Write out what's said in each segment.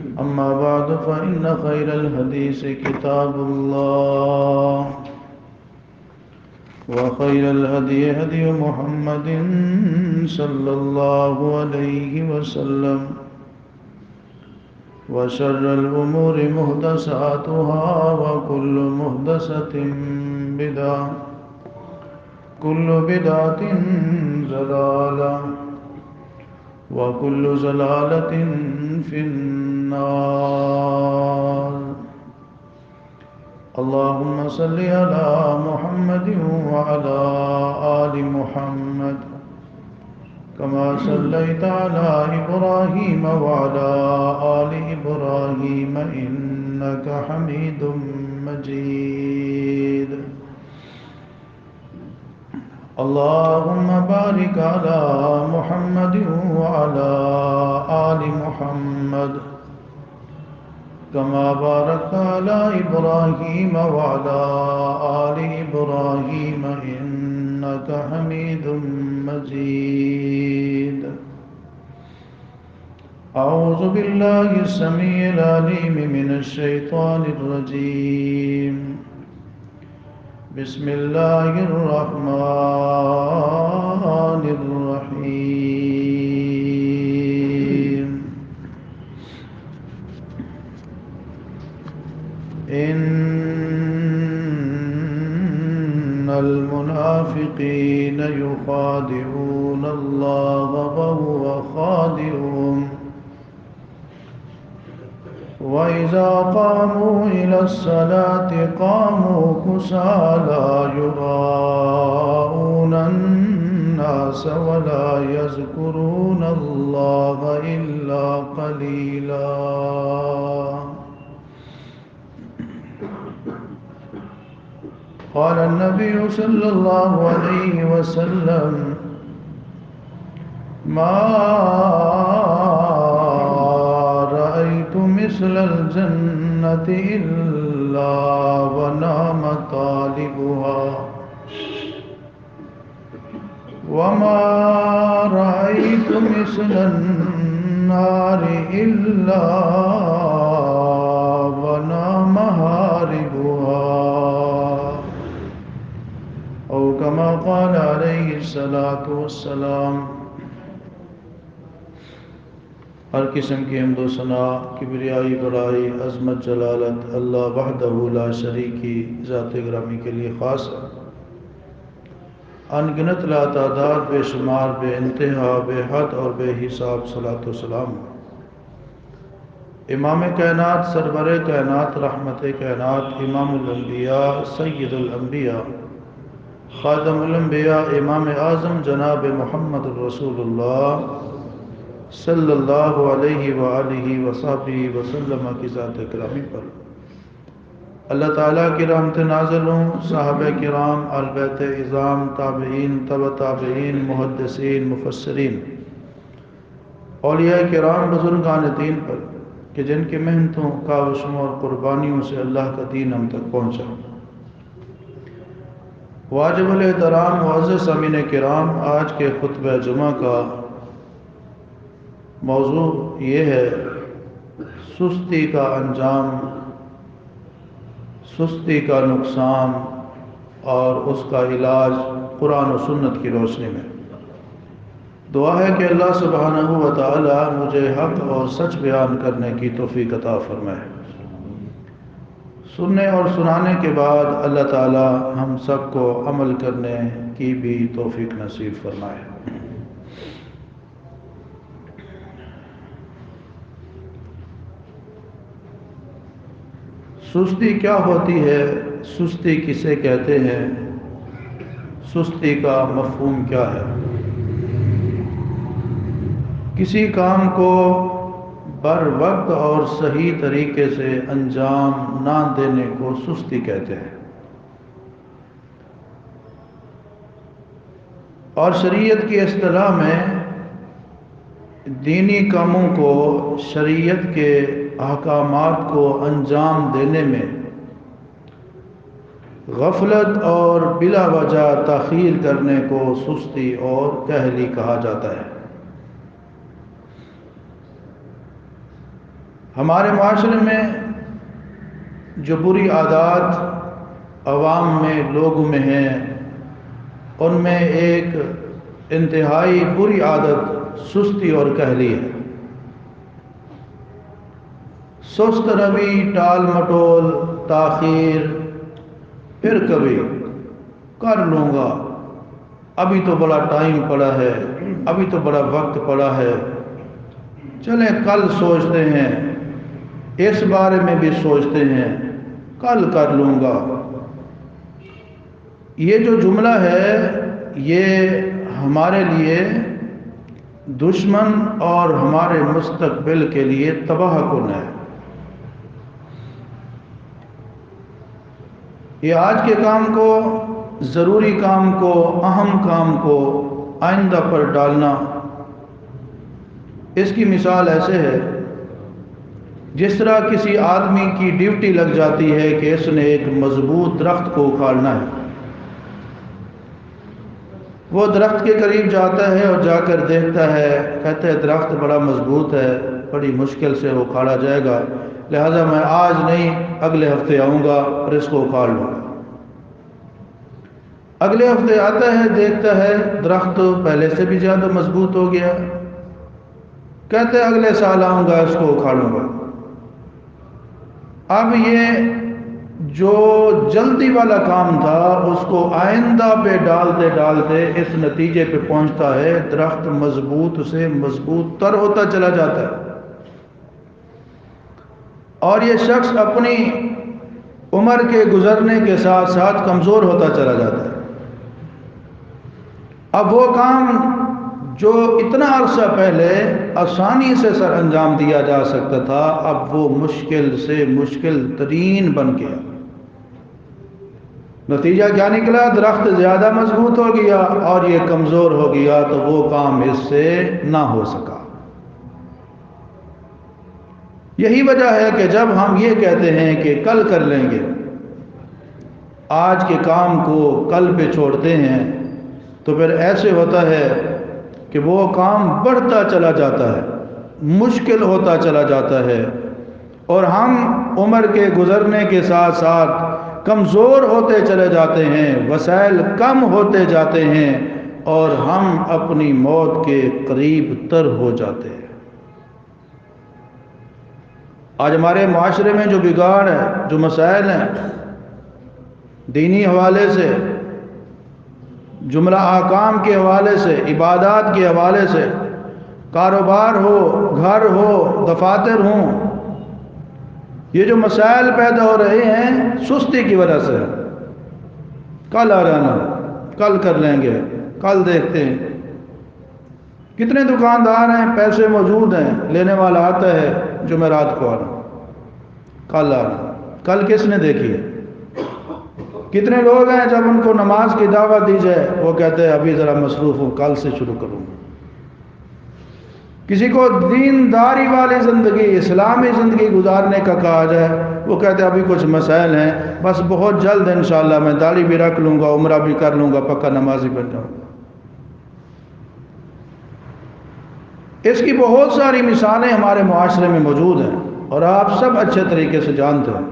أما بعد فإن خير الحديث كتاب الله وخير الهدي هدي محمد صلى الله عليه وسلم وشر الأمور محدثاتها وكل محدثة بدعة كل بدعة ضلالة وكل ضلالة في النار. اللهم صل على محمد وعلى آل محمد كما صليت على إبراهيم وعلى آل إبراهيم إنك حميد مجيد. اللهم بارك على محمد وعلى آل محمد كما باركت على إبراهيم وعلى آل إبراهيم إنك حميد مجيد. أعوذ بالله السميع العليم من الشيطان الرجيم. بسم الله الرحمن الرحيم. إن المنافقين يخادعون الله وهو خادعهم وإذا قاموا إلى الصلاة قاموا كسالى يراءون الناس ولا يذكرون الله إلا قليلا. قال النبي صلى الله عليه وسلم: ما رأيت مثل الجنة إلا ونام طالبها وما رأيت مثل النار إلا ونام هاربها، أو كما قال عليه الصلاة والسلام. ہر قسم کی حمد و ثنا، کبریائی، بڑائی، عظمت، جلالت اللہ وحدہ لا شریک کی ذات گرامی کے لیے خاص ہے. ان گنت لا تعداد، بے شمار، بے انتہا، بے حد اور بے حساب صلاۃ و سلام امام کائنات، سرور کائنات، رحمت کائنات، امام الانبیاء، سید الانبیاء، خاتم الانبیاء، امام اعظم جناب محمد رسول اللہ صلی اللہ علیہ وآلہ وصحبہ وسلم کی ذات کرامی پر اللہ تعالیٰ کی رحمت نازل ہوں. صحابہ کرام، آل بیت اعظام، تابعین، تبع تابعین، محدثین، مفسرین، اولیاء کرام، بزرگان دین پر کہ جن کی محنتوں، کاوشوں اور قربانیوں سے اللہ کا دین ہم تک پہنچا. واجب الاحترام معزز سامعین کرام، آج کے خطبہ جمعہ کا موضوع یہ ہے: سستی کا انجام، سستی کا نقصان اور اس کا علاج قرآن و سنت کی روشنی میں. دعا ہے کہ اللہ سبحانہ و تعالی مجھے حق اور سچ بیان کرنے کی توفیق عطا فرمائے. سننے اور سنانے کے بعد اللہ تعالی ہم سب کو عمل کرنے کی بھی توفیق نصیب فرمائے. سستی کیا ہوتی ہے؟ سستی کسے کہتے ہیں؟ سستی کا مفہوم کیا ہے؟ کسی کام کو بر وقت اور صحیح طریقے سے انجام نہ دینے کو سستی کہتے ہیں. اور شریعت کی اصطلاح میں دینی کاموں کو، شریعت کے احکامات کو انجام دینے میں غفلت اور بلا وجہ تاخیر کرنے کو سستی اور کہلی کہا جاتا ہے. ہمارے معاشرے میں جو بری عادات عوام میں لوگوں میں ہیں، ان میں ایک انتہائی بری عادت سستی اور کہلی ہے۔ سست روی، ٹال مٹول، تاخیر، پھر کبھی کر لوں گا، ابھی تو بڑا ٹائم پڑا ہے، ابھی تو بڑا وقت پڑا ہے، چلیں کل سوچتے ہیں، اس بارے میں بھی سوچتے ہیں، کل کر لوں گا۔ یہ جو جملہ ہے یہ ہمارے لیے دشمن اور ہمارے مستقبل کے لیے تباہ کن ہے۔ یہ آج کے کام کو، ضروری کام کو، اہم کام کو آئندہ پر ڈالنا، اس کی مثال ایسے ہے جس طرح کسی آدمی کی ڈیوٹی لگ جاتی ہے کہ اس نے ایک مضبوط درخت کو اکھاڑنا ہے۔ وہ درخت کے قریب جاتا ہے اور جا کر دیکھتا ہے، کہتا ہے درخت بڑا مضبوط ہے، بڑی مشکل سے وہ اکھاڑا جائے گا، لہذا میں آج نہیں اگلے ہفتے آؤں گا اور اس کو اکھاڑ لوں گا۔ اگلے ہفتے آتا ہے، دیکھتا ہے درخت پہلے سے بھی زیادہ مضبوط ہو گیا، کہتے ہیں اگلے سال آؤں گا، اس کو اکھاڑوں گا۔ اب یہ جو جلدی والا کام تھا اس کو آئندہ پہ ڈالتے ڈالتے اس نتیجے پہ پہنچتا ہے درخت مضبوط سے مضبوط تر ہوتا چلا جاتا ہے، اور یہ شخص اپنی عمر کے گزرنے کے ساتھ ساتھ کمزور ہوتا چلا جاتا ہے۔ اب وہ کام جو اتنا عرصہ پہلے آسانی سے سر انجام دیا جا سکتا تھا، اب وہ مشکل سے مشکل ترین بن گیا۔ نتیجہ کیا نکلا؟ درخت زیادہ مضبوط ہو گیا اور یہ کمزور ہو گیا، تو وہ کام اس سے نہ ہو سکا۔ یہی وجہ ہے کہ جب ہم یہ کہتے ہیں کہ کل کر لیں گے، آج کے کام کو کل پہ چھوڑتے ہیں، تو پھر ایسے ہوتا ہے کہ وہ کام بڑھتا چلا جاتا ہے، مشکل ہوتا چلا جاتا ہے، اور ہم عمر کے گزرنے کے ساتھ ساتھ کمزور ہوتے چلے جاتے ہیں، وسائل کم ہوتے جاتے ہیں، اور ہم اپنی موت کے قریب تر ہو جاتے ہیں۔ آج ہمارے معاشرے میں جو بگاڑ ہے، جو مسائل ہیں، دینی حوالے سے، جملہ احکام کے حوالے سے، عبادات کے حوالے سے، کاروبار ہو، گھر ہو، دفاتر ہوں، یہ جو مسائل پیدا ہو رہے ہیں سستی کی وجہ سے۔ کل آ رہنا، کل کر لیں گے، کل دیکھتے ہیں۔ کتنے دکاندار ہیں، پیسے موجود ہیں، لینے والا آتا ہے جمعرات کو آنا، کل آنا، کل کس نے دیکھی ہے؟ کتنے لوگ ہیں جب ان کو نماز کی دعوت دی جائے وہ کہتے ہیں ابھی ذرا مصروف ہوں، کل سے شروع کروں گا۔ کسی کو دینداری والی زندگی، اسلامی زندگی گزارنے کا کہا جائے، وہ کہتے ہیں ابھی کچھ مسائل ہیں، بس بہت جلد انشاءاللہ میں داڑھی بھی رکھ لوں گا، عمرہ بھی کر لوں گا، پکا نمازی بن جاؤں گا۔ اس کی بہت ساری مثالیں ہمارے معاشرے میں موجود ہیں اور آپ سب اچھے طریقے سے جانتے ہیں۔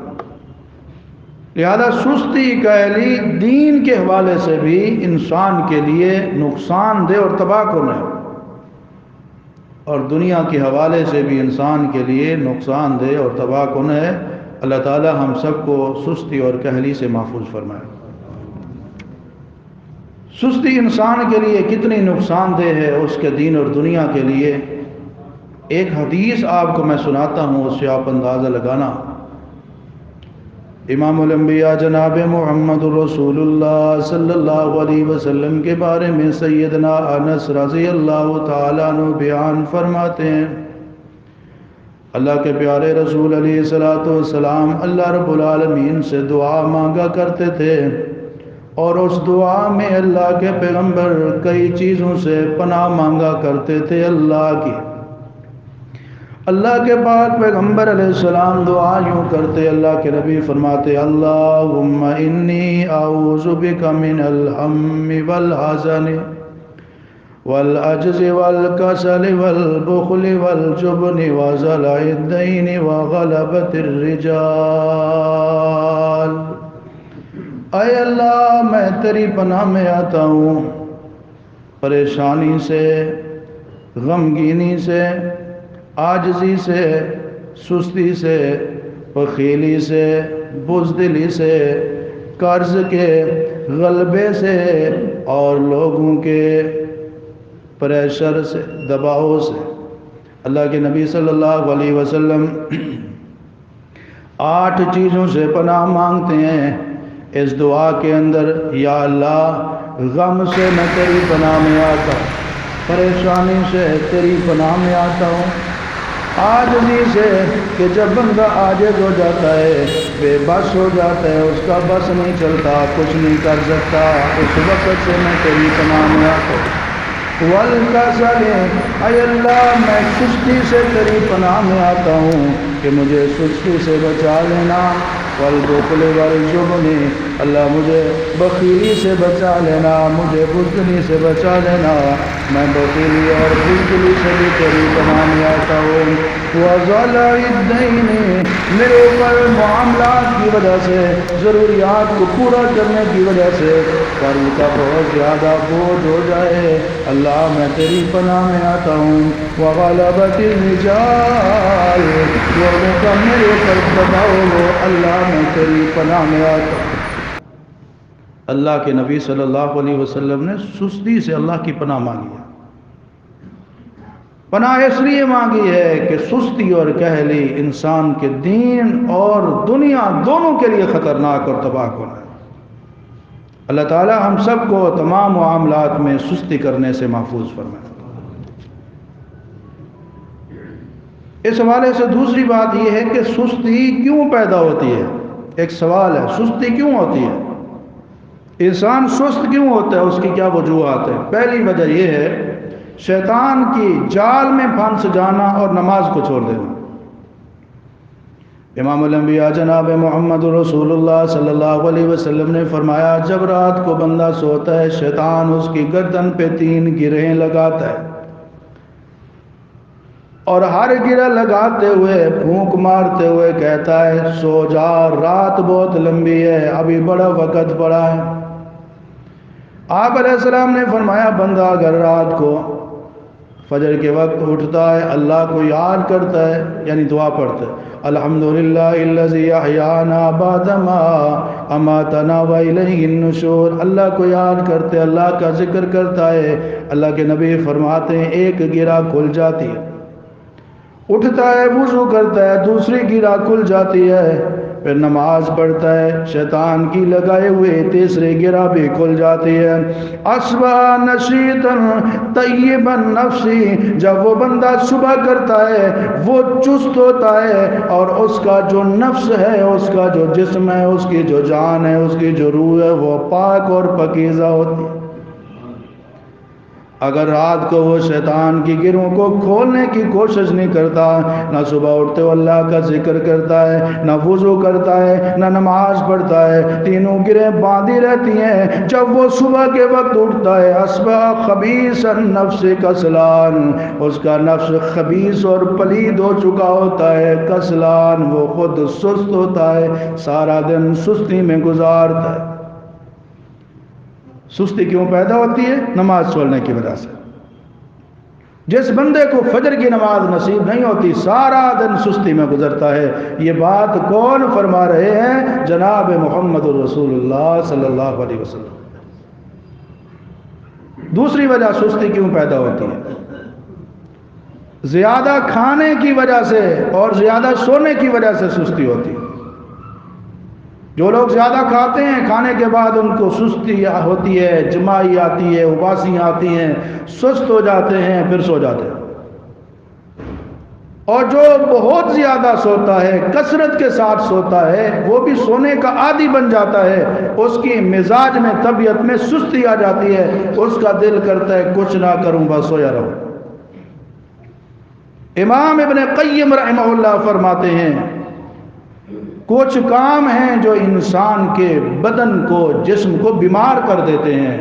لہذا سستی کہلی دین کے حوالے سے بھی انسان کے لیے نقصان دہ اور تباہ کن ہے، اور دنیا کے حوالے سے بھی انسان کے لیے نقصان دہ اور تباہ کن ہے۔ اللہ تعالی ہم سب کو سستی اور کہلی سے محفوظ فرمائے۔ سستی انسان کے لیے کتنی نقصان دہ ہے، اس کے دین اور دنیا کے لیے۔ ایک حدیث آپ کو میں سناتا ہوں، اس سے آپ اندازہ لگانا۔ امام الانبیاء جناب محمد رسول اللہ صلی اللہ علیہ وسلم کے بارے میں سیدنا انس رضی اللہ تعالیٰ عنہ بیان فرماتے ہیں، اللہ کے پیارے رسول علیہ السلام اللہ رب العالمین سے دعا مانگا کرتے تھے، اور اس دعا میں اللہ کے پیغمبر کئی چیزوں سے پناہ مانگا کرتے تھے اللہ کی۔ اللہ کے پاک پیغمبر علیہ السلام دعا یوں کرتے، اللہ کے نبی فرماتے، اللہم انی اعوذ بک من الہم والحزن والعجز والكسل والبخل والجبن وزلع الدين وغلبة الرجال۔ اے اللہ میں تیری پناہ میں آتا ہوں پریشانی سے، غمگینی سے، عاجزی سے، سستی سے، بخیلی سے، بزدلی سے، قرض کے غلبے سے اور لوگوں کے پریشر سے، دباؤ سے۔ اللہ کے نبی صلی اللہ علیہ وسلم 8 چیزوں سے پناہ مانگتے ہیں اس دعا کے اندر۔ یا اللہ غم سے میں تیری پناہ میں آتا ہوں، پریشانی سے تیری پناہ میں آتا ہوں، عاجزی سے کہ جب بندہ عاجز ہو جاتا ہے، بے بس ہو جاتا ہے، اس کا بس نہیں چلتا، کچھ نہیں کر سکتا، اس وقت سے میں تیری پناہ میں آتا ہوں۔ والکسل، اے اللہ میں سستی سے تیری پناہ میں آتا ہوں کہ مجھے سستی سے بچا لینا۔ والبخل والجبن، اللہ مجھے بخیلی سے بچا لینا، مجھے بزدلی سے بچا لینا، میں بخیلی اور بزدلی سے بھی تیری پناہ میں آتا ہوں۔ وزلع الدین، میرے اوپر معاملات کی وجہ سے، ضروریات کو پورا کرنے کی وجہ سے قرض کا بہت زیادہ بوجھ ہو جائے، اللہ میں تیری پناہ میں آتا ہوں۔ وغلبۃ الرجال، لوگوں کا میرے اوپر دباؤ ہو، اللہ میں تیری پناہ میں آتا ہوں۔ اللہ کے نبی صلی اللہ علیہ وسلم نے سستی سے اللہ کی پناہ مانگی ہے۔ پناہ اس لیے مانگی ہے کہ سستی اور کہلی انسان کے دین اور دنیا دونوں کے لیے خطرناک اور تباہ کن ہے۔ اللہ تعالی ہم سب کو تمام معاملات میں سستی کرنے سے محفوظ فرمائے۔ اس حوالے سے دوسری بات یہ ہے کہ سستی کیوں پیدا ہوتی ہے؟ ایک سوال ہے، سستی کیوں ہوتی ہے؟ انسان سست کیوں ہوتا ہے؟ اس کی کیا وجوہات ہیں؟ پہلی وجہ یہ ہے شیطان کی جال میں پھنس جانا اور نماز کو چھوڑ دینا۔ امام الانبیاء جناب محمد رسول اللہ صلی اللہ علیہ وسلم نے فرمایا، جب رات کو بندہ سوتا ہے شیطان اس کی گردن پہ 3 گرہیں لگاتا ہے، اور ہر گرہ لگاتے ہوئے پھونک مارتے ہوئے کہتا ہے سو جا، رات بہت لمبی ہے، ابھی بڑا وقت پڑا ہے۔ آپ علیہ السلام نے فرمایا بندہ اگر رات کو فجر کے وقت اٹھتا ہے، اللہ کو یاد کرتا ہے، یعنی دعا پڑھتا ہے، الحمدللہ الذی احیانا بعد ما اماتنا والیہ النشور، اللہ کو یاد کرتے، اللہ کا ذکر کرتا ہے، اللہ کے نبی فرماتے ہیں ایک گرہ کھل جاتی ہے، اٹھتا ہے وضو کرتا ہے، دوسری گرہ کھل جاتی ہے، پھر نماز پڑھتا ہے، شیطان کی لگائے ہوئے تیسری گرہ بھی کھل جاتی ہے۔ اصبح نشیطا طیبا نفسی، جب وہ بندہ صبح کرتا ہے وہ چست ہوتا ہے، اور اس کا جو نفس ہے، اس کا جو جسم ہے، اس کی جو جان ہے، اس کی جو روح ہے، وہ پاک اور پاکیزہ ہوتی ہے۔ اگر رات کو وہ شیطان کی گرہوں کو کھولنے کی کوشش نہیں کرتا، نہ صبح اٹھتے ہوئے اللہ کا ذکر کرتا ہے، نہ وضو کرتا ہے، نہ نماز پڑھتا ہے، تینوں گرہیں باندھی رہتی ہیں، جب وہ صبح کے وقت اٹھتا ہے اصبح خبیث النفس کسلان، اس کا نفس خبیث اور پلید ہو چکا ہوتا ہے، کسلان، وہ خود سست ہوتا ہے، سارا دن سستی میں گزارتا ہے۔ سستی کیوں پیدا ہوتی ہے؟ نماز چھوڑنے کی وجہ سے۔ جس بندے کو فجر کی نماز نصیب نہیں ہوتی سارا دن سستی میں گزرتا ہے۔ یہ بات کون فرما رہے ہیں؟ جناب محمد رسول اللہ صلی اللہ علیہ وسلم۔ دوسری وجہ سستی کیوں پیدا ہوتی ہے؟ زیادہ کھانے کی وجہ سے اور زیادہ سونے کی وجہ سے سستی ہوتی ہے۔ جو لوگ زیادہ کھاتے ہیں کھانے کے بعد ان کو سستی ہوتی ہے، جمائی آتی ہے، اباسی آتی ہیں، سست ہو جاتے ہیں، پھر سو جاتے ہیں۔ اور جو بہت زیادہ سوتا ہے، کثرت کے ساتھ سوتا ہے، وہ بھی سونے کا عادی بن جاتا ہے، اس کی مزاج میں طبیعت میں سستی آ جاتی ہے، اس کا دل کرتا ہے کچھ نہ کروں بس سویا رہوں۔ امام ابن قیم رحمہ اللہ فرماتے ہیں کچھ کام ہیں جو انسان کے بدن کو، جسم کو بیمار کر دیتے ہیں،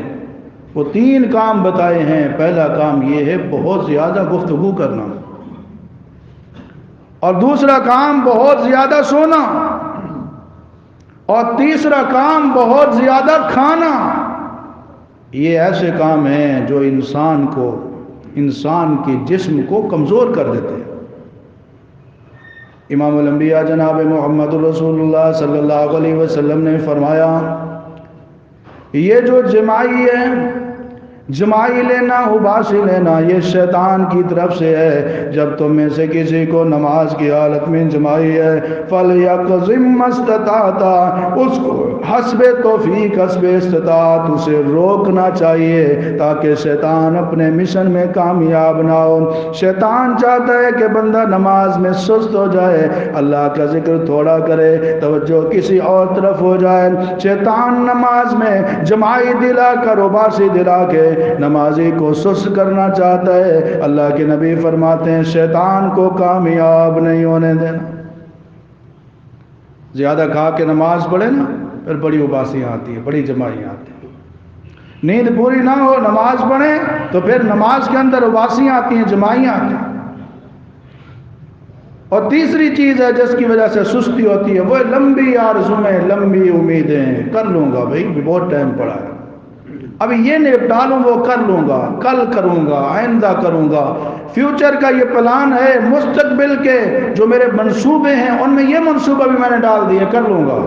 وہ 3 کام بتائے ہیں۔ پہلا کام یہ ہے بہت زیادہ گفتگو کرنا، اور دوسرا کام بہت زیادہ سونا، اور تیسرا کام بہت زیادہ کھانا۔ یہ ایسے کام ہیں جو انسان کے جسم کو کمزور کر دیتے ہیں۔ امام الانبیاء جناب محمد رسول اللہ صلی اللہ علیہ وسلم نے فرمایا، یہ جو جماعی لینا، اباسی لینا، یہ شیطان کی طرف سے ہے۔ جب تم میں سے کسی کو نماز کی حالت میں جماعی ہے، فَلْيَقْضِمْ مَا اسْتَطَاعَ، اس کو حسب توفیق، حسب استطاعت اسے روکنا چاہیے تاکہ شیطان اپنے مشن میں کامیاب نہ ہو۔ شیطان چاہتا ہے کہ بندہ نماز میں سست ہو جائے، اللہ کا ذکر تھوڑا کرے، توجہ کسی اور طرف ہو جائے۔ شیطان نماز میں جماعی دلا کر، اباسی دلا کے نمازی کو سست کرنا چاہتا ہے۔ اللہ کے نبی فرماتے ہیں شیطان کو کامیاب نہیں ہونے دینا۔ زیادہ کھا کے نماز پڑھے نا، پھر بڑی اباسیاں آتی ہیں، بڑی جماعیاں آتی ہیں۔ نیند پوری نہ ہو، نماز پڑھیں تو پھر نماز کے اندر اباسیاں آتی ہیں، جماعیاں آتی ہیں۔ اور تیسری چیز ہے جس کی وجہ سے سستی ہوتی ہے، وہ لمبی آرزویں، لمبی امیدیں۔ کر لوں گا بھائی، بہت ٹائم پڑا ہے، ابھی یہ نپٹا لوں، وہ کر لوں گا، کل کروں گا، آئندہ کروں گا۔ فیوچر کا یہ پلان ہے، مستقبل کے جو میرے منصوبے ہیں ان میں یہ منصوبہ بھی میں نے ڈال دیے، کر لوں گا۔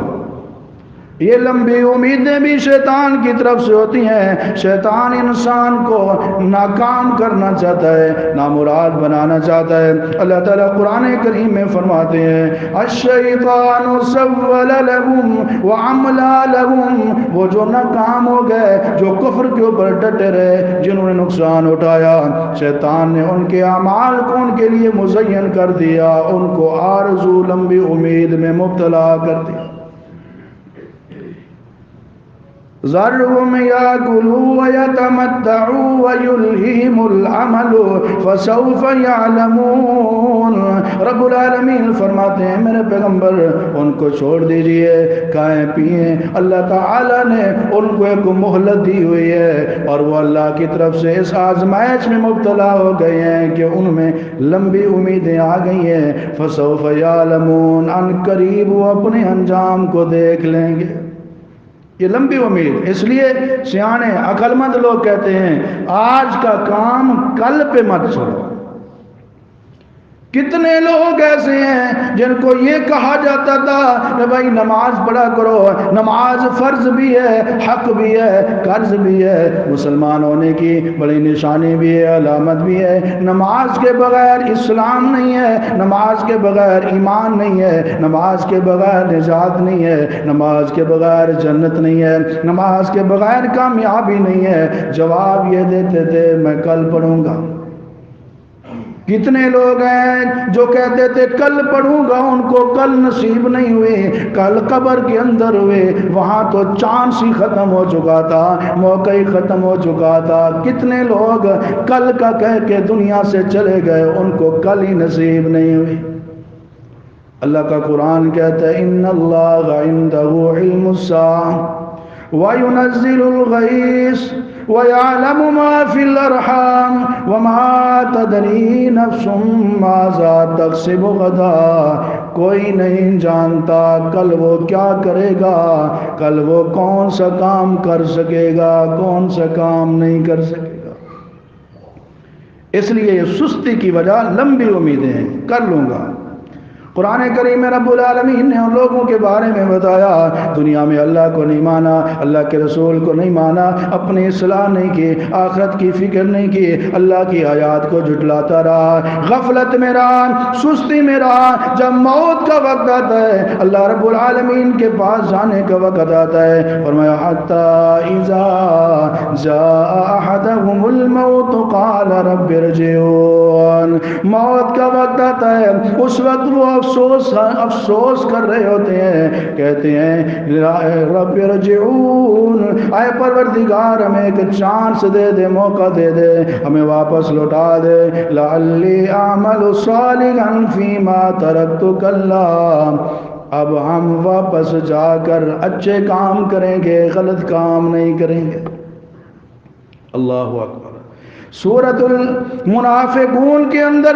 یہ لمبی امیدیں بھی شیطان کی طرف سے ہوتی ہیں۔ شیطان انسان کو ناکام کرنا چاہتا ہے، نامراد بنانا چاہتا ہے۔ اللہ تعالیٰ قرآن کریم میں فرماتے ہیں الشیطان سول لهم وعمل لهم، وہ جو ناکام ہو گئے، جو کفر کے اوپر ڈٹے رہے، جنہوں نے نقصان اٹھایا، شیطان نے ان کے اعمال کو ان کے لیے مزین کر دیا، ان کو آرزو، لمبی امید میں مبتلا کر دیا۔ ذرهم يأكلوا ويتمتعوا ويلههم العمل فسوف يعلمون۔ رب العالمین فرماتے ہیں میرے پیغمبر ان کو چھوڑ دیجئے، کھائیں پئیں۔ اللہ تعالیٰ نے ان کو ایک مہلت دی ہوئی ہے، اور وہ اللہ کی طرف سے اس آزمائش میں مبتلا ہو گئے ہیں کہ ان میں لمبی امیدیں آ گئی ہیں۔ فسوف يعلمون، ان قریب وہ اپنے انجام کو دیکھ لیں گے۔ یہ لمبی امید، اس لیے سیانے عقل مند لوگ کہتے ہیں آج کا کام کل پہ مت چھوڑو۔ کتنے لوگ ایسے ہیں جن کو یہ کہا جاتا تھا کہ بھائی نماز پڑھا کرو، نماز فرض بھی ہے، حق بھی ہے، قرض بھی ہے، مسلمان ہونے کی بڑی نشانی بھی ہے، علامت بھی ہے۔ نماز کے بغیر اسلام نہیں ہے، نماز کے بغیر ایمان نہیں ہے، نماز کے بغیر نجات نہیں ہے، نماز کے بغیر جنت نہیں ہے، نماز کے بغیر کامیابی نہیں ہے۔ جواب یہ دیتے تھے میں کل پڑھوں گا۔ کتنے لوگ ہیں جو کہتے تھے کل پڑھوں گا، ان کو کل نصیب نہیں ہوئے، کل قبر کے اندر ہوئے، وہاں تو چانس ہی ختم ہو چکا تھا، موقع ہی ختم ہو چکا تھا۔ کتنے لوگ کل کا کہہ کے دنیا سے چلے گئے، ان کو کل ہی نصیب نہیں ہوئی۔ اللہ کا قرآن کہتا ہے ان اللہ عنده علم الساعة وينزل الغیث وَيَعْلَمُ مَا فِي الْأَرْحَامِ وَمَا تَدْرِي نَفْسٌ مَاذَا تَكْسِبُ غَدًا۔ کوئی نہیں جانتا کل وہ کیا کرے گا، کل وہ کون سا کام کر سکے گا، کون سا کام نہیں کر سکے گا۔ اس لیے یہ سستی کی وجہ لمبی امیدیں ہیں، کر لوں گا۔ قرآن کریم میں رب العالمین نے ان لوگوں کے بارے میں بتایا دنیا میں اللہ کو نہیں مانا، اللہ کے رسول کو نہیں مانا، اپنی اصلاح نہیں کی، آخرت کی فکر نہیں کی، اللہ کی آیات کو جھٹلاتا رہا، غفلت میں رہا، سستی میں رہا۔ جب موت کا وقت آتا ہے، اللہ رب العالمین کے پاس جانے کا وقت آتا ہے، فرمایا حتی اذا جاء احدهم الموت قال رب ارجعون۔ موت کا وقت آتا ہے، اس وقت وہ افسوس کر رہے ہوتے ہیں، کہتے ہیں رب ارجعون، اے پروردگار ہمیں ایک چانس دے دے، موقع دے دے، ہمیں واپس لوٹا دے، لعلی اعمل صالحا فیما ترکت کلا، اب ہم واپس جا کر اچھے کام کریں گے، غلط کام نہیں کریں گے۔ اللہ اکبر۔ سورۃ المنافقون کے اندر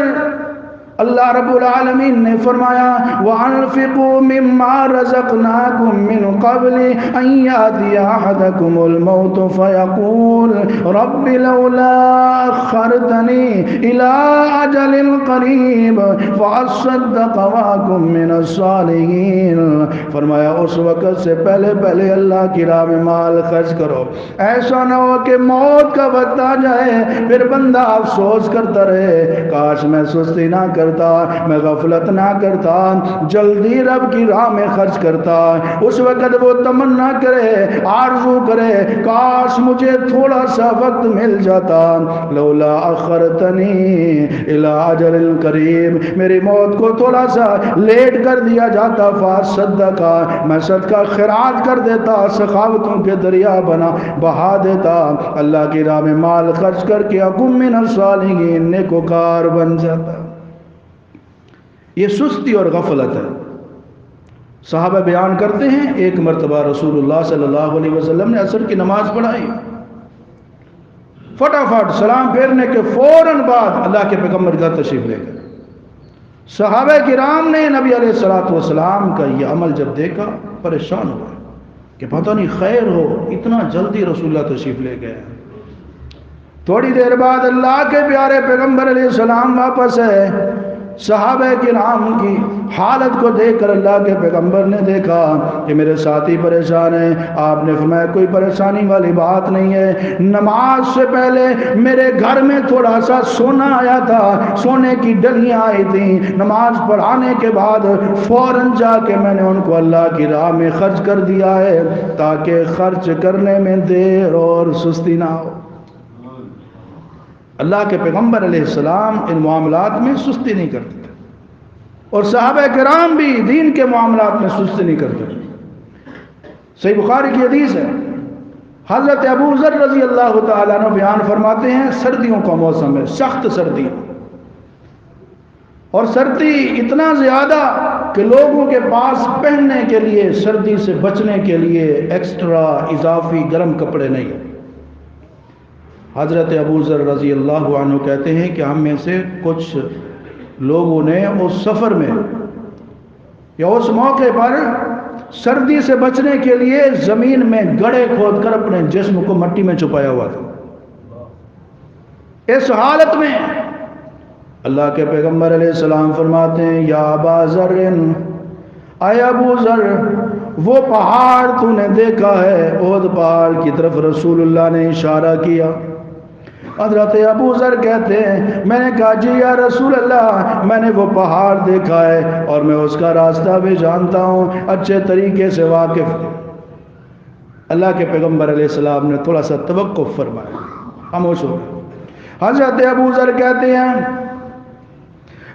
اللہ رب العالمین نے فرمایا وَأَنفِقُوا مِمَّا رَزَقْنَاكُم مِّن قَبْلِ أَن يَأْتِيَ أَحَدَكُمُ الْمَوْتُ فَيَقُولَ رَبِّ لَوْلَا أَخَّرْتَنِي إِلَىٰ أَجَلٍ قَرِيبٍ فَأَصَّدَّقَ وَأَكُن مِّنَ الصَّالِحِينَ۔ فرمایا اس وقت سے پہلے پہلے اللہ کی راہ میں مال خرچ کرو، ایسا نہ ہو کہ موت کا وقت آ جائے پھر بندہ افسوس کرتا رہے کاش میں سستی نہ کرتا، میں غفلت نہ کرتا، جلدی رب کی راہ میں خرچ کرتا۔ اس وقت وہ تمنا کرے، آرزو کرے کاش مجھے تھوڑا سا وقت مل جاتا، لولا اخرتنی الی اجل قریب، میری موت کو تھوڑا سا لیٹ کر دیا جاتا، فاصدقا، میں صدقہ خیرات کر دیتا، سخاوتوں کے دریا بہا دیتا، اللہ کی راہ میں مال خرچ کر کے اکم من الصالحین، نیکوکار بن جاتا۔ یہ سستی اور غفلت ہے۔ صحابہ بیان کرتے ہیں ایک مرتبہ رسول اللہ صلی اللہ علیہ وسلم نے عصر کی نماز پڑھائی، فٹافٹ سلام پھیرنے کے فوراً بعد اللہ کے پیغمبر گھر تشریف لے گئے۔ صحابہ کرام نے نبی علیہ السلام کا یہ عمل جب دیکھا پریشان ہوا کہ پتہ نہیں خیر ہو، اتنا جلدی رسول اللہ تشریف لے گئے۔ تھوڑی دیر بعد اللہ کے پیارے پیغمبر علیہ السلام واپس ہے، صحابہ کرام کی حالت کو دیکھ کر اللہ کے پیغمبر نے دیکھا کہ میرے ساتھی پریشان ہیں۔ آپ نے فرمایا کوئی پریشانی والی بات نہیں ہے، نماز سے پہلے میرے گھر میں تھوڑا سا سونا آیا تھا، سونے کی ڈلیاں آئی تھیں، نماز پڑھانے کے بعد فوراً جا کے میں نے ان کو اللہ کی راہ میں خرچ کر دیا ہے تاکہ خرچ کرنے میں دیر اور سستی نہ ہو۔ اللہ کے پیغمبر علیہ السلام ان معاملات میں سستی نہیں کرتے تھے، اور صحابہ کرام بھی دین کے معاملات میں سستی نہیں کرتے تھے۔ صحیح بخاری کی حدیث ہے، حضرت ابو ذر رضی اللہ تعالیٰ عنہ بیان فرماتے ہیں سردیوں کا موسم ہے، سخت سردی، اور سردی اتنا زیادہ کہ لوگوں کے پاس پہننے کے لیے، سردی سے بچنے کے لیے ایکسٹرا اضافی گرم کپڑے نہیں ہیں۔ حضرت ابو ذر رضی اللہ عنہ کہتے ہیں کہ ہم میں سے کچھ لوگوں نے اس سفر میں یا اس موقع پر سردی سے بچنے کے لیے زمین میں گڑھے کھود کر اپنے جسم کو مٹی میں چھپایا ہوا تھا۔ اس حالت میں اللہ کے پیغمبر علیہ السلام فرماتے ہیں یا ابا ذر، اے ابو ذر، وہ پہاڑ تو نے دیکھا ہے، احد پہاڑ کی طرف رسول اللہ نے اشارہ کیا۔ حضرت ابو ذر کہتے ہیں میں نے کہا جی یا رسول اللہ، میں نے وہ پہاڑ دیکھا ہے اور میں اس کا راستہ بھی جانتا ہوں، اچھے طریقے سے واقف ہوں۔ اللہ کے پیغمبر علیہ السلام نے تھوڑا سا توقف فرمایا، خاموش ہو گئے۔ حضرت ابو ذر کہتے ہیں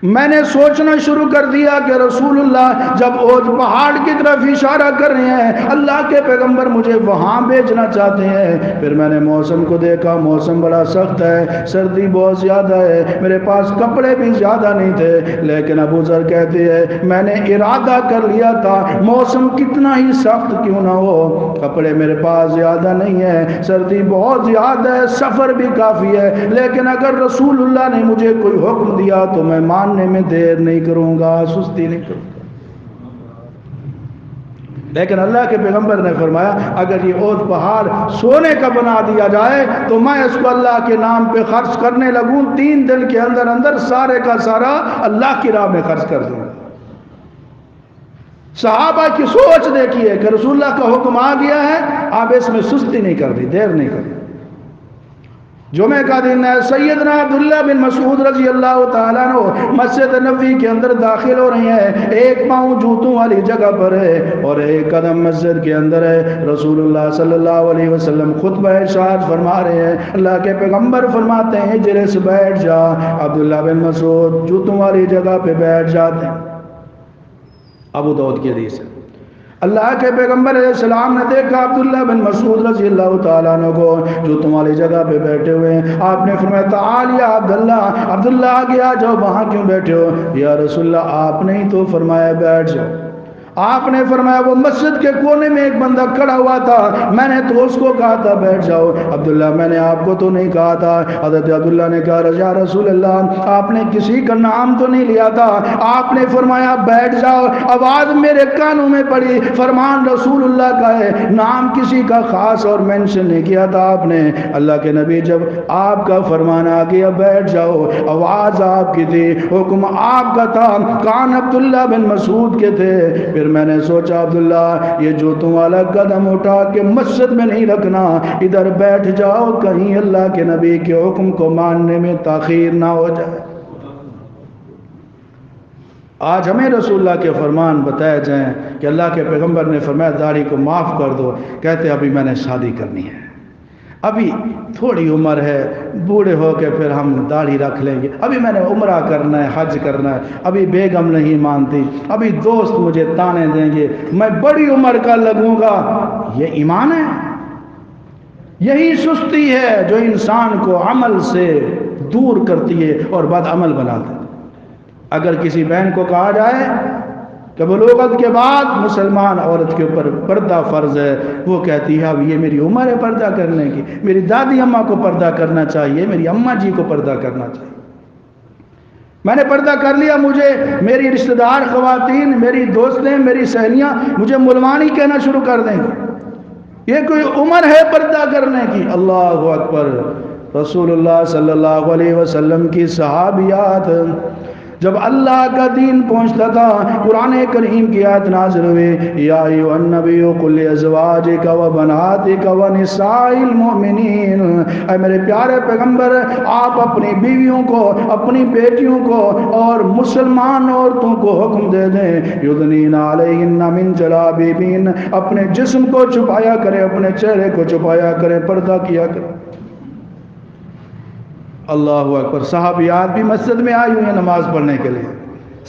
میں نے سوچنا شروع کر دیا کہ رسول اللہ جب احد پہاڑ کی طرف اشارہ کر رہے ہیں، اللہ کے پیغمبر مجھے وہاں بھیجنا چاہتے ہیں۔ پھر میں نے موسم کو دیکھا، موسم بڑا سخت ہے، سردی بہت زیادہ ہے، میرے پاس کپڑے بھی زیادہ نہیں تھے، لیکن ابو ذر کہتے ہیں میں نے ارادہ کر لیا تھا موسم کتنا ہی سخت کیوں نہ ہو، کپڑے میرے پاس زیادہ نہیں ہے، سردی بہت زیادہ ہے، سفر بھی کافی ہے، لیکن اگر رسول اللہ نے مجھے کوئی حکم دیا تو میں ماننے میں دیر نہیں کروں گا، سستی نہیں کروں گا۔ لیکن اللہ کے پیغمبر نے فرمایا اگر یہ احد پہاڑ سونے کا بنا دیا جائے تو میں اس کو اللہ کے نام پہ خرچ کرنے لگوں، 3 دن کے اندر اندر سارے کا سارا اللہ کی راہ میں خرچ کر دوں۔ صحابہ کی سوچ دیکھیے کہ رسول اللہ کا حکم آ گیا ہے، آپ اس میں سستی نہیں کر دی، دیر نہیں کر دی۔ جمعہ کا دن ہے، سیدنا عبداللہ بن مسعود رضی اللہ تعالیٰ عنہ مسجد نبوی کے اندر داخل ہو رہی ہیں، ایک پاؤں جوتوں والی جگہ پر ہے اور ایک قدم مسجد کے اندر ہے۔ رسول اللہ صلی اللہ علیہ وسلم خطبہ ارشاد فرما رہے ہیں، اللہ کے پیغمبر فرماتے ہیں اجلس، بیٹھ جا۔ عبداللہ بن مسعود جوتوں والی جگہ پہ بیٹھ جاتے ہیں۔ ابو داؤد کی حدیث ہے، اللہ کے پیغمبر علیہ السلام نے دیکھا عبداللہ بن مسعود رضی اللہ تعالیٰ عنہ کو جو تمہاری جگہ پہ بیٹھے ہوئے ہیں، آپ نے فرمایا تعال یا عبداللہ، عبداللہ آگے آ جاؤ، وہاں کیوں بیٹھے ہو؟ یا رسول اللہ آپ نے ہی تو فرمایا بیٹھ جاؤ۔ آپ نے فرمایا وہ مسجد کے کونے میں ایک بندہ کھڑا ہوا تھا، میں نے تو اس کو کہا تھا بیٹھ جاؤ۔ عبداللہ میں نے آپ کو تو نہیں کہا تھا۔ حضرت عبداللہ نے کہا یا رسول اللہ آپ نے کسی کا نام تو نہیں لیا تھا، آپ نے فرمایا بیٹھ جاؤ۔ آواز میرے کانوں میں پڑی، فرمان رسول اللہ کا ہے، نام کسی کا خاص اور مینشن نہیں کیا تھا آپ نے۔ اللہ کے نبی جب آپ کا فرمان آ گیا بیٹھ جاؤ، آواز آپ کی تھی، حکم آپ کا تھا، کان عبداللہ بن مسعود کے تھے۔ پھر میں نے سوچا عبداللہ یہ جوتوں والا قدم اٹھا کے مسجد میں نہیں رکھنا، ادھر بیٹھ جاؤ، کہیں اللہ کے نبی کے حکم کو ماننے میں تاخیر نہ ہو جائے۔ آج ہمیں رسول اللہ کے فرمان بتائے جائیں کہ اللہ کے پیغمبر نے فرمایا داڑھی کو معاف کر دو، کہتے ابھی میں نے شادی کرنی ہے، ابھی تھوڑی عمر ہے، بوڑھے ہو کے پھر ہم داڑھی رکھ لیں گے، ابھی میں نے عمرہ کرنا ہے، حج کرنا ہے، ابھی بیگم نہیں مانتی، ابھی دوست مجھے تانے دیں گے، میں بڑی عمر کا لگوں گا۔ یہ ایمان ہے؟ یہی سستی ہے جو انسان کو عمل سے دور کرتی ہے اور بد عمل بناتی ہے۔ اگر کسی بہن کو کہا جائے کہ بلوغت کے بعد مسلمان عورت کے اوپر پردہ فرض ہے، وہ کہتی ہے اب یہ میری عمر ہے پردہ کرنے کی، میری دادی اماں کو پردہ کرنا چاہیے، میری اماں جی کو پردہ کرنا چاہیے، میں نے پردہ کر لیا، مجھے میری رشتہ دار خواتین، میری دوستیں، میری سہیلیاں مجھے ملوانی کہنا شروع کر دیں گے، یہ کوئی عمر ہے پردہ کرنے کی؟ اللہ اکبر۔ رسول اللہ صلی اللہ علیہ وسلم کی صحابیات جب اللہ کا دین پہنچتا تھا، قرآن کریم کی آیت نازل ہوئی، یا ایھا النبی قل لازواجک وبناتک ونساء المؤمنین، اے میرے پیارے پیغمبر آپ اپنی بیویوں کو، اپنی بیٹیوں کو اور مسلمان عورتوں کو حکم دے دیں یدنین علیہن من جلابیبہن، اپنے جسم کو چھپایا کریں، اپنے چہرے کو چھپایا کریں، پردہ کیا کریں۔ اللہ اکبر۔ صحابیات بھی مسجد میں آئی ہوئی ہیں نماز پڑھنے کے لیے،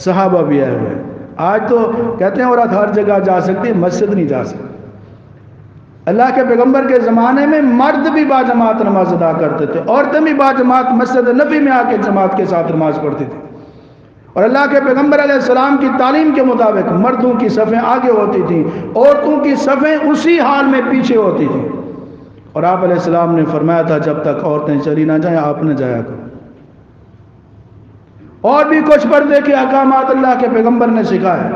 صحابہ بھی آئے ہوئے ہیں۔ آج تو کہتے ہیں عورت ہر جگہ جا سکتی ہے، مسجد نہیں جا سکتی۔ اللہ کے پیغمبر کے زمانے میں مرد بھی باجماعت نماز ادا کرتے تھے، عورتیں بھی باجماعت مسجد نبی میں آ کے جماعت کے ساتھ نماز پڑھتی تھی، اور اللہ کے پیغمبر علیہ السلام کی تعلیم کے مطابق مردوں کی صفیں آگے ہوتی تھیں، عورتوں کی صفیں اسی حال میں پیچھے ہوتی تھیں، اور آپ علیہ السلام نے فرمایا تھا جب تک عورتیں چلی نہ جائیں آپ نہ جایا کرو۔ اور بھی کچھ پردے کے احکامات اللہ کے پیغمبر نے سکھائے،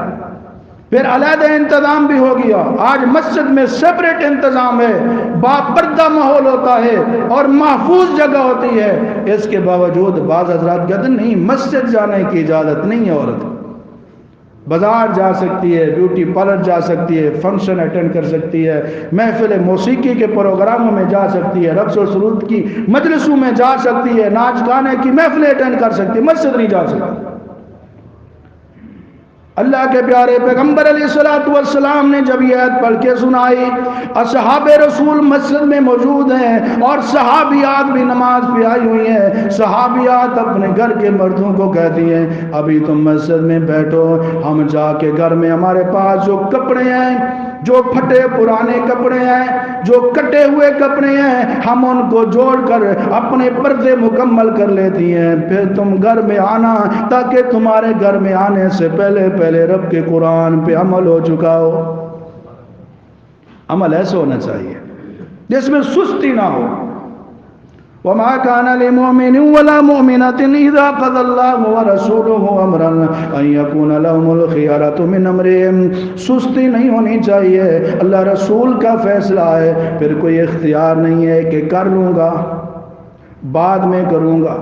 پھر علیحدہ انتظام بھی ہو گیا۔ آج مسجد میں سپریٹ انتظام ہے، باپردہ ماحول ہوتا ہے اور محفوظ جگہ ہوتی ہے، اس کے باوجود بعض حضرات کہتے ہیں نہیں مسجد جانے کی اجازت نہیں ہے، عورت بازار جا سکتی ہے، بیوٹی پارلر جا سکتی ہے، فنکشن اٹینڈ کر سکتی ہے، محفل موسیقی کے پروگراموں میں جا سکتی ہے، رقص و سرود کی مجلسوں میں جا سکتی ہے، ناچ گانے کی محفلیں اٹینڈ کر سکتی ہے، مسجد نہیں جا سکتی۔ اللہ کے پیارے پیغمبر علیہ السلام نے جب یہ آیت پڑھ کے سنائی، اصحاب رسول مسجد میں موجود ہیں اور صحابیات بھی نماز پہ آئی ہوئی ہیں، صحابیات اپنے گھر کے مردوں کو کہتی ہیں ابھی تم مسجد میں بیٹھو، ہم جا کے گھر میں ہمارے پاس جو کپڑے ہیں، جو پھٹے پرانے کپڑے ہیں، جو کٹے ہوئے کپڑے ہیں، ہم ان کو جوڑ کر اپنے پردے مکمل کر لیتی ہیں، پھر تم گھر میں آنا تاکہ تمہارے گھر میں آنے سے پہلے رب کے قرآن پہ عمل ہو چکا ہو۔ عمل ایسا ہونا چاہیے جس میں سستی نہ ہو۔ وما كان لمؤمن ولا مؤمنة إذا قضى الله ورسوله أمرا أن يكون لهم الخيارة من أمرهم، سستی نہیں ہونی چاہیے، اللہ رسول کا فیصلہ ہے، پھر کوئی اختیار نہیں ہے کہ کر لوں گا، بعد میں کروں گا،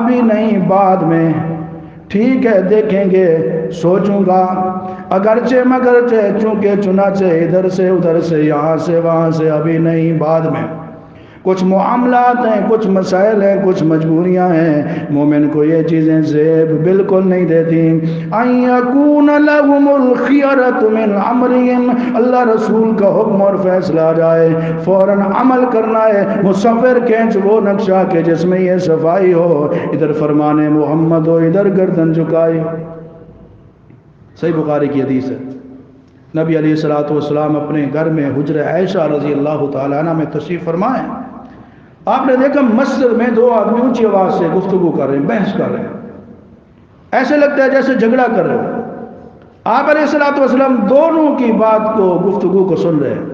ابھی نہیں بعد میں، ٹھیک ہے دیکھیں گے، سوچوں گا، اگرچہ مگرچہ، چونکہ چنانچہ ادھر سے ادھر سے، یہاں سے وہاں سے، ابھی نہیں بعد میں۔ کچھ معاملات ہیں، کچھ مسائل ہیں، کچھ مجبوریاں ہیں، مومن کو یہ چیزیں زیب بالکل نہیں دیتی۔ ان یکون لهم الخیرۃ من امرهم، اللہ رسول کا حکم اور فیصلہ آ جائے فوراً عمل کرنا ہے، مصور کھینچ وہ نقشہ کہ جس میں یہ صفائی ہو، ادھر فرمان محمد ہو، ادھر گردن جھکائی۔ صحیح بخاری کی حدیث ہے، نبی علیہ السلام اپنے گھر میں حجرہ عائشہ رضی اللہ تعالیٰ عنہ میں تشریف فرمائے، آپ نے دیکھا مسجد میں دو آدمی اونچی آواز سے گفتگو کر رہے ہیں، بحث کر رہے ہیں، ایسے لگتا ہے جیسے جھگڑا کر رہے ہیں۔ آپ علیہ الصلوۃ والسلام دونوں کی بات کو گفتگو کو سن رہے ہیں۔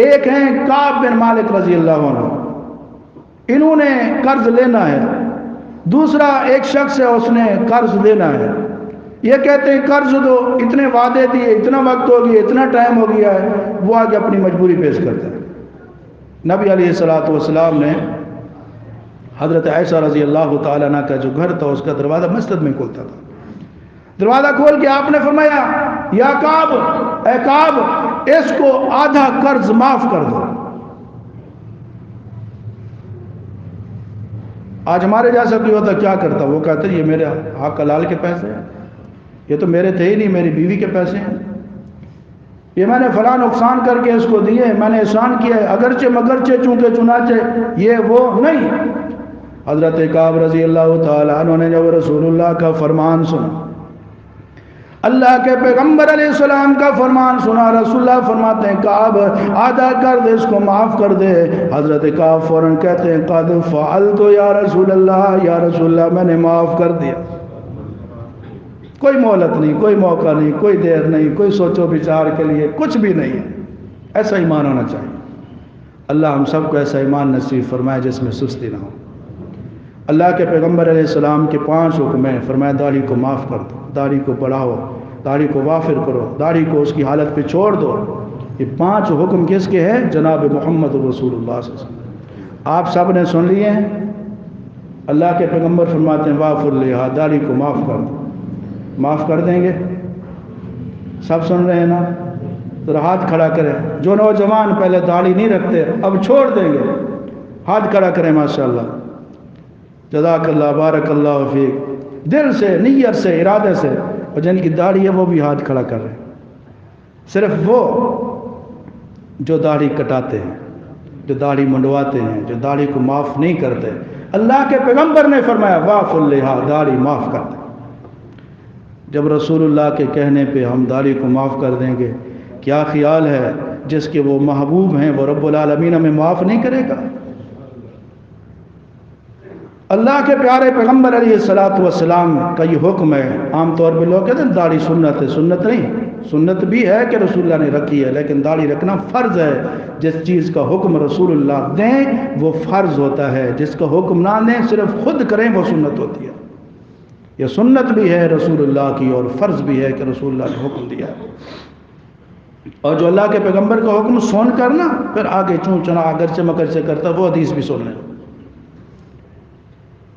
ایک ہیں کعب بن مالک رضی اللہ عنہ، انہوں نے قرض لینا ہے، دوسرا ایک شخص ہے اس نے قرض دینا ہے۔ یہ کہتے ہیں قرض دو، اتنے وعدے دیے، اتنا وقت ہو گیا، اتنا ٹائم ہو گیا ہے، وہ آگے اپنی مجبوری پیش کرتا ہے۔ نبی علیہ الصلوۃ والسلام نے حضرت عائشہ رضی اللہ تعالیٰ عنہ کا جو گھر تھا اس کا دروازہ مسجد میں کھلتا تھا، دروازہ کھول کے آپ نے فرمایا یا کعب، اے کعب، اس کو آدھا قرض معاف کر دو۔ آج ہمارے جیسا کوئی ہوتا کیا کرتا؟ وہ کہتا یہ میرے حق حلال کے پیسے ہیں، یہ تو میرے تھے ہی نہیں، میری بیوی کے پیسے ہیں، یہ میں نے فلاں نقصان کر کے اس کو دیے، میں نے احسان کیا ہے، اگرچہ مگرچہ چونکہ چنانچہ، یہ وہ نہیں۔ حضرت کعب رضی اللہ تعالیٰ عنہ نے جب رسول اللہ کا فرمان سنا، اللہ کے پیغمبر علیہ السلام کا فرمان سنا، رسول اللہ فرماتے ہیں کعب آدھا کر دے، اس کو معاف کر دے۔ حضرت کعب فوراً کہتے ہیں قد فعلت یا رسول اللہ، یا رسول اللہ میں نے معاف کر دیا۔ کوئی مہلت نہیں، کوئی موقع نہیں، کوئی دیر نہیں، کوئی سوچو بچار کے لیے کچھ بھی نہیں ہے۔ ایسا ایمان ہونا چاہیے۔ اللہ ہم سب کو ایسا ایمان نصیب فرمائے جس میں سستی نہ ہو۔ اللہ کے پیغمبر علیہ السلام کے 5 حکم ہیں، فرمایا داڑھی کو معاف کر دو، داڑھی کو بڑھاؤ، داڑھی کو وافر کرو، داڑھی کو اس کی حالت پہ چھوڑ دو۔ یہ 5 حکم کس کے ہیں؟ جناب محمد رسول اللہ صلی اللہ علیہ وسلم۔ آپ سب نے سن لیے ہیں۔ اللہ کے پیغمبر فرماتے ہیں وافر لہا، داڑھی کو معاف کر دو۔ معاف کر دیں گے؟ سب سن رہے ہیں نا؟ ذرا ہاتھ کھڑا کریں۔ جو نوجوان پہلے داڑھی نہیں رکھتے اب چھوڑ دیں گے، ہاتھ کھڑا کریں۔ ماشاءاللہ، جزاک اللہ، بارک اللہ فیک، دل سے، نیت سے، ارادے سے۔ اور جن کی داڑھی ہے وہ بھی ہاتھ کھڑا کر رہے ہیں۔ صرف وہ جو داڑھی کٹاتے ہیں، جو داڑھی منڈواتے ہیں، جو داڑھی کو معاف نہیں کرتے، اللہ کے پیغمبر نے فرمایا واف اللہا، داڑھی معاف کر دیں۔ جب رسول اللہ کے کہنے پہ ہم داڑھی کو معاف کر دیں گے، کیا خیال ہے جس کے وہ محبوب ہیں وہ رب العالمین ہمیں معاف نہیں کرے گا؟ اللہ کے پیارے پیغمبر علیہ الصلوۃ والسلام کا یہ حکم ہے۔ عام طور پہ لوگ کہتے ہیں داڑھی سنت ہے، سنت نہیں، سنت بھی ہے کہ رسول اللہ نے رکھی ہے، لیکن داڑھی رکھنا فرض ہے۔ جس چیز کا حکم رسول اللہ دیں وہ فرض ہوتا ہے، جس کا حکم نہ دیں صرف خود کریں وہ سنت ہوتی ہے۔ یہ سنت بھی ہے رسول اللہ کی اور فرض بھی ہے کہ رسول اللہ نے حکم دیا ہے۔ اور جو اللہ کے پیغمبر کا حکم سن کرنا پھر آگے چون چنا اگرچہ مگرچہ کرتا، وہ حدیث بھی سن لیں۔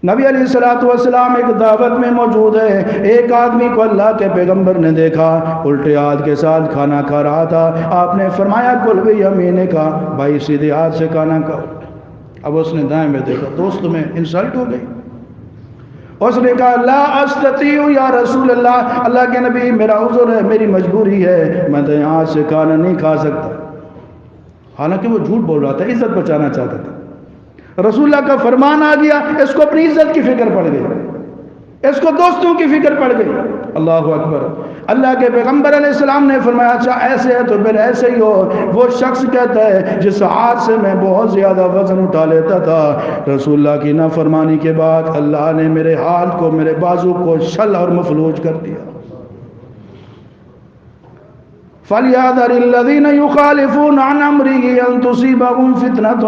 نبی علیہ الصلوۃ والسلام ایک دعوت میں موجود ہے، ایک آدمی کو اللہ کے پیغمبر نے دیکھا الٹے ہاتھ کے ساتھ کھانا کھا رہا تھا۔ آپ نے فرمایا کل بھی یمین کا، بھائی سیدھے ہاتھ سے کھانا کھاؤ۔ اب اس نے دائیں میں دیکھا، دوست میں انسلٹ ہو گئی۔ اس نے کہا لا استطیع یا رسول اللہ، اللہ کے نبی میرا عذر ہے، میری مجبوری ہے، میں دائیں ہاتھ سے کھانا نہیں کھا سکتا۔ حالانکہ وہ جھوٹ بول رہا تھا، عزت بچانا چاہتا تھا۔ رسول اللہ کا فرمان آ گیا، اس کو اپنی عزت کی فکر پڑ گئی، اس کو دوستوں کی فکر پڑ گئی۔ اللہ اکبر۔ اللہ کے پیغمبر علیہ السلام نے فرمایا اچھا ایسے ہے تو پھر ایسے ہی ہو۔ وہ شخص کہتا ہے جس ہاتھ سے میں بہت زیادہ وزن اٹھا لیتا تھا، رسول اللہ کی نافرمانی کے بعد اللہ نے میرے ہاتھ کو، میرے بازو کو شل اور مفلوج کر دیا۔ فَلْيَحْذَرِ الَّذِينَ يُخَالِفُونَ عَنْ أَمْرِهِ أَن تُصِيبَهُمْ فِتْنَةٌ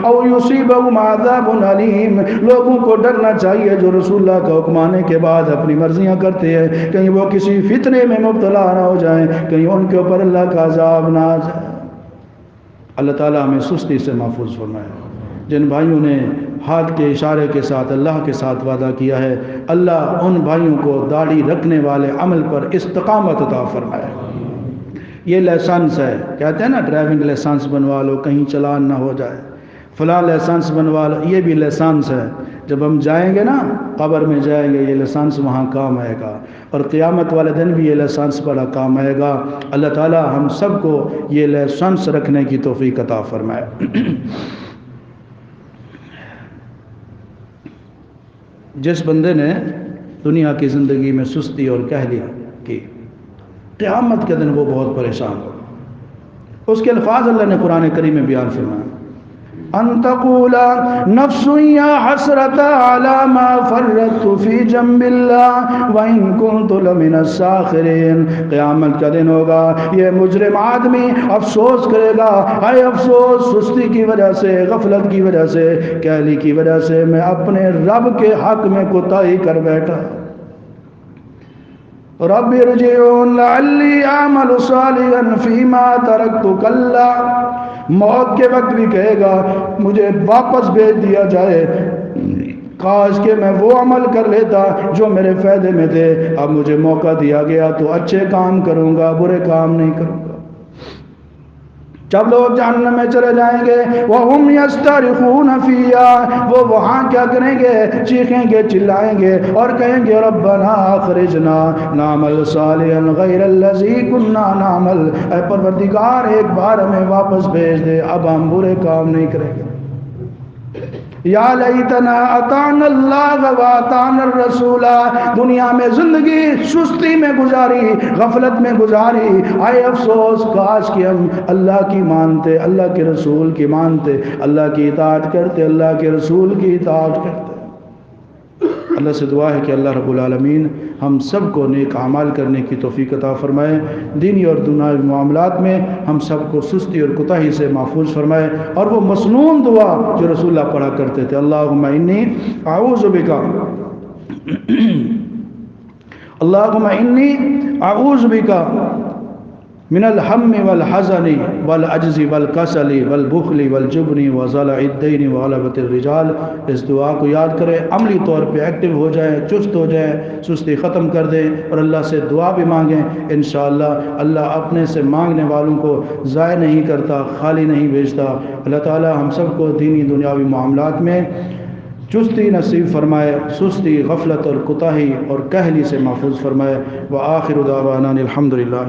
أَوْ يُصِيبَهُمْ عَذَابٌ أَلِيمٌ۔ لوگوں کو ڈرنا چاہیے جو رسول اللہ کا حکم آنے کے بعد اپنی مرضیاں کرتے ہیں، کہیں وہ کسی فتنے میں مبتلا نہ ہو جائیں، کہیں ان کے اوپر اللہ کا عذاب نہ آ جائے۔ اللہ تعالیٰ ہمیں سستی سے محفوظ فرمائے۔ جن بھائیوں نے ہاتھ کے اشارے کے ساتھ اللہ کے ساتھ وعدہ کیا ہے، اللہ ان بھائیوں کو داڑھی رکھنے والے عمل پر استقامت عطا فرمائے۔ یہ لائسنس ہے، کہتے ہیں نا ڈرائیونگ لائسنس بنوا لو کہیں چلان نہ ہو جائے، فلاں لائسنس بنوا لو، یہ بھی لائسنس ہے۔ جب ہم جائیں گے نا قبر میں جائیں گے، یہ لائسنس وہاں کام آئے گا، اور قیامت والے دن بھی یہ لائسنس بڑا کام آئے گا۔ اللہ تعالی ہم سب کو یہ لائسنس رکھنے کی توفیق عطا فرمائے۔ جس بندے نے دنیا کی زندگی میں سستی اور کہلی کی، قیامت کے دن وہ بہت پریشان ہو۔ اس کے الفاظ اللہ نے قرآن کریم میں بیان فرمایا، ان تقول نفس یا حسرت علی ما فرطت فی جنب اللہ وان کنت لمن الساخرین. قیامت کا دن ہوگا، یہ مجرم آدمی افسوس کرے گا، اے افسوس سستی کی وجہ سے، غفلت کی وجہ سے، کہلی کی وجہ سے میں اپنے رب کے حق میں کوتاہی کر بیٹھا. رب ارجعون لعلی اعمل صالحا فیما ترکت کلا. موت کے وقت بھی کہے گا مجھے واپس بھیج دیا جائے، کاش کہ میں وہ عمل کر لیتا جو میرے فائدے میں تھے. اب مجھے موقع دیا گیا تو اچھے کام کروں گا، برے کام نہیں کروں گا. جب لوگ جہنم میں چلے جائیں گے وَهُمْ يَسْتَرِخُونَ فِيهَا، وہ وہاں کیا کریں گے؟ چیخیں گے، چلائیں گے اور کہیں گے ربنا اخرجنا نعمل صالحا غیر الذی کنا نعمل. اے پروردگار ایک بار ہمیں واپس بھیج دے، اب ہم برے کام نہیں کریں گے. یا لیتنا اطعنا اللہ و اطعنا الرسول. دنیا میں زندگی سستی میں گزاری، غفلت میں گزاری، آئے افسوس کاش کہ ہم اللہ کی مانتے، اللہ کے رسول کی مانتے، اللہ کی اطاعت کرتے، اللہ کے رسول کی اطاعت کرتے. اللہ سے دعا ہے کہ اللہ رب العالمین ہم سب کو نیک اعمال کرنے کی توفیق عطا فرمائے، دینی اور دنیاوی معاملات میں ہم سب کو سستی اور کوتاہی سے محفوظ فرمائے. اور وہ مسنون دعا جو رسول اللہ پڑھا کرتے تھے، اللہم انی اعوذ بک اللہم انی اعوذ بک من الہم والحزن والعجز والکسل والبخل والجبن وضلع الدین وغلبۃ الرجال. اس دعا کو یاد کریں، عملی طور پہ ایکٹیو ہو جائیں، چست ہو جائیں، سستی ختم کر دیں اور اللہ سے دعا بھی مانگیں. انشاءاللہ اللہ اپنے سے مانگنے والوں کو ضائع نہیں کرتا، خالی نہیں بھیجتا. اللہ تعالی ہم سب کو دینی دنیاوی معاملات میں چستی نصیب فرمائے، سستی، غفلت اور کوتاہی اور کہلی سے محفوظ فرمائے. وآخر دعوانا الحمدللہ.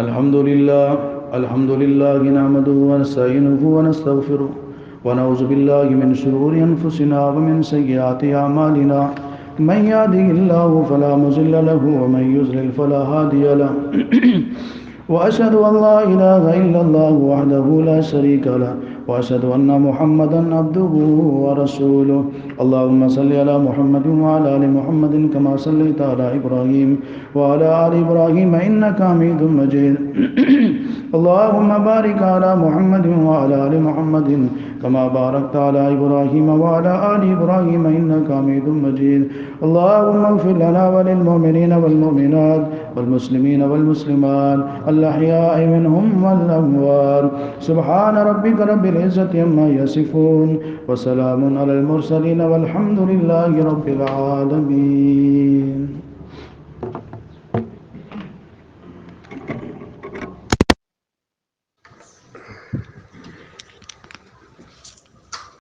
الحمد للہ نحمده ونستعینه ونستغفره ونعوذ باللہ من شرور انفسنا ومن سیئات اعمالنا من يهده الله فلا مضل له ومن يضلل فلا هادي له واشهد ان لا اله الا الله وحده لا شريك له واشهد ان محمدا عبده ورسوله. اللهم صل على محمد وعلى ال محمد كما صليت على ابراهيم وعلى ال ابراهيم انك حميد مجيد. اللهم بارك على محمد وعلى ال محمد كما باركت على ابراهيم وعلى ال ابراهيم انك حميد مجيد. اللهم اغفر لنا وللمؤمنين والمؤمنات والمسلمين والمسلمات الاحياء منهم والاموات. سبحان ربك رب العزة عما يصفون وسلام على المرسلين والحمد لله رب العالمين.